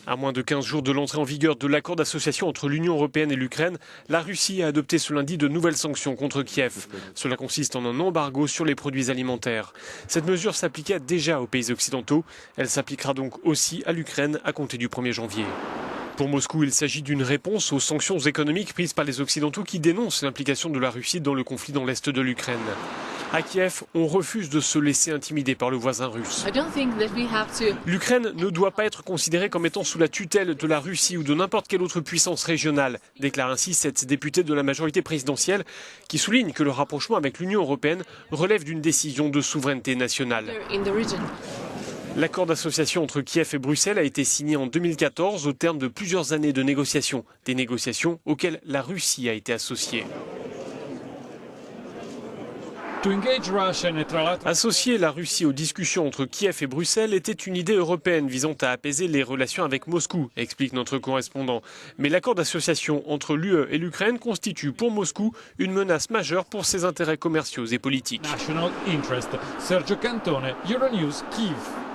À moins de 15 jours de l'entrée en vigueur de l'accord d'association entre l'Union européenne et l'Ukraine, la Russie a adopté ce lundi de nouvelles sanctions contre Kiev. Cela consiste en un embargo sur les produits alimentaires. Cette mesure s'appliquait déjà aux pays occidentaux. Elle s'appliquera donc aussi à l'Ukraine à compter du 1er janvier. Pour Moscou, il s'agit d'une réponse aux sanctions économiques prises par les Occidentaux qui dénoncent l'implication de la Russie dans le conflit dans l'est de l'Ukraine. À Kiev, on refuse de se laisser intimider par le voisin russe. L'Ukraine ne doit pas être considérée comme étant sous la tutelle de la Russie ou de n'importe quelle autre puissance régionale, déclare ainsi cette députée de la majorité présidentielle qui souligne que le rapprochement avec l'Union européenne relève d'une décision de souveraineté nationale. L'accord d'association entre Kiev et Bruxelles a été signé en 2014 au terme de plusieurs années de négociations, des négociations auxquelles la Russie a été associée. Associer la Russie aux discussions entre Kiev et Bruxelles était une idée européenne visant à apaiser les relations avec Moscou, explique notre correspondant. Mais l'accord d'association entre l'UE et l'Ukraine constitue pour Moscou une menace majeure pour ses intérêts commerciaux et politiques. Sergio Cantone, Euronews, Kiev.